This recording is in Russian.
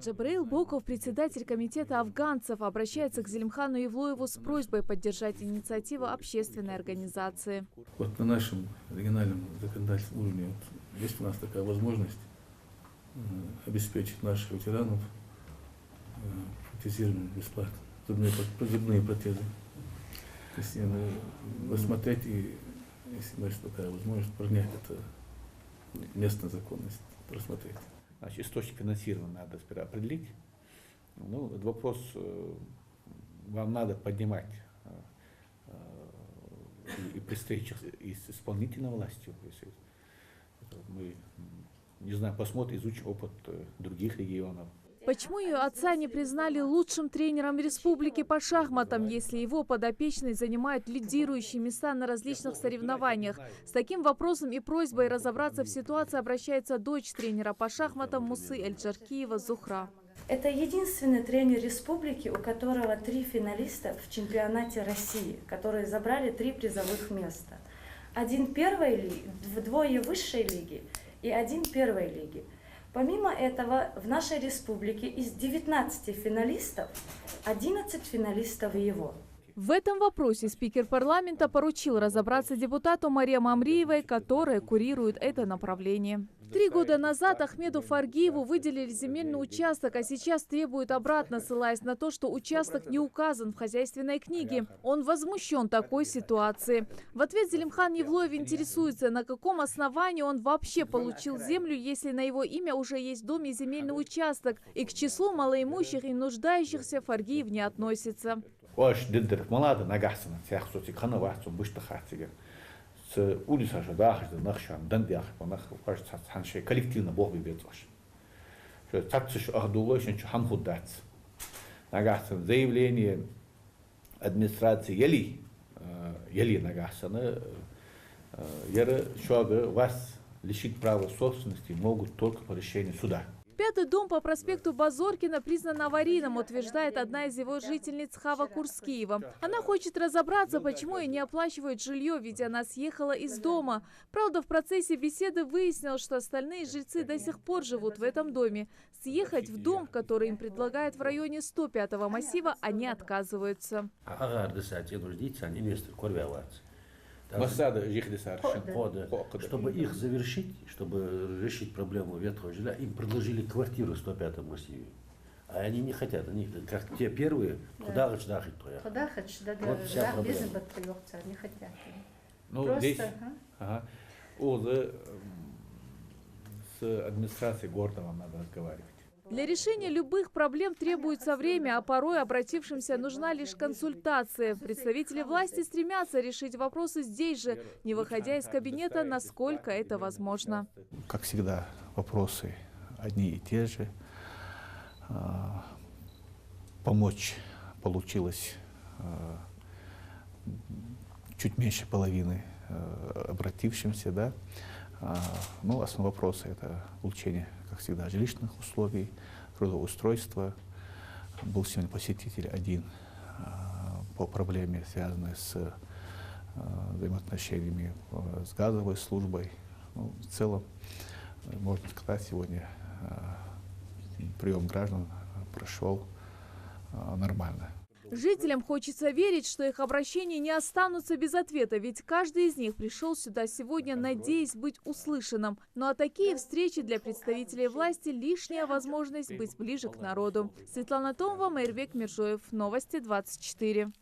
Джабраил Боков, председатель комитета афганцев, обращается к Зелимхану Евлоеву с просьбой поддержать инициативу общественной организации. Вот на нашем региональном законодательном уровне есть у нас такая возможность обеспечить наших ветеранов протезированием бесплатно, зубные протезы. То есть рассмотреть и, если есть такая возможность, принять это местную законность, просмотреть. Значит, источник финансирования надо сперва определить. Ну, этот вопрос вам надо поднимать и при встречах и с исполнительной властью. Мы, не знаю, посмотрим, изучим опыт других регионов. Почему ее отца не признали лучшим тренером республики по шахматам, если его подопечные занимают лидирующие места на различных соревнованиях? С таким вопросом и просьбой разобраться в ситуации обращается дочь тренера по шахматам Мусы Эль-Джаркиева Зухра. Это единственный тренер республики, у которого 3 финалиста в чемпионате России, которые забрали 3 призовых места. 1 первой лиги, 2 высшей лиги и 1 первой лиги. Помимо этого, в нашей республике из 19 финалистов, 11 финалистов его. В этом вопросе спикер парламента поручил разобраться депутату Марии Мамриевой, которая курирует это направление. 3 года назад Ахмеду Фаргиеву выделили земельный участок, а сейчас требует обратно, ссылаясь на то, что участок не указан в хозяйственной книге. Он возмущен такой ситуацией. В ответ Зелимхан Евлоев интересуется, на каком основании он вообще получил землю, если на его имя уже есть дом и земельный участок, и к числу малоимущих и нуждающихся Фаргиев не относится. Коллективно Бог выберет. Заявление администрации Ели Нагасана, вас лишить права собственности могут только по решению суда. 5-й дом по проспекту Базоркина признан аварийным, утверждает одна из его жительниц Хава Курскиева. Она хочет разобраться, почему ей не оплачивают жилье, ведь она съехала из дома. Правда, в процессе беседы выяснилось, что остальные жильцы до сих пор живут в этом доме. Съехать в дом, который им предлагают в районе 105-го массива, они отказываются. Чтобы их завершить, чтобы решить проблему ветхого жилья, им предложили квартиру в 105-м массиве. А они не хотят, они как те первые, куда хочешь, вот вся проблема. Не хотят. Ну, просто, здесь с администрацией города вам надо разговаривать. Для решения любых проблем требуется время, а порой обратившимся нужна лишь консультация. Представители власти стремятся решить вопросы здесь же, не выходя из кабинета, насколько это возможно. Как всегда, вопросы одни и те же. Помочь получилось чуть меньше половины обратившимся, да. Ну, основной вопрос — это улучшение, как всегда, жилищных условий, трудоустройства. Был сегодня посетитель один по проблеме, связанной с взаимоотношениями с газовой службой. Ну, в целом, можно сказать, сегодня прием граждан прошел нормально. Жителям хочется верить, что их обращения не останутся без ответа, ведь каждый из них пришел сюда сегодня, надеясь быть услышанным. Ну а такие встречи для представителей власти – лишняя возможность быть ближе к народу. Светлана Томова, Майрбек Миржоев. Новости 24.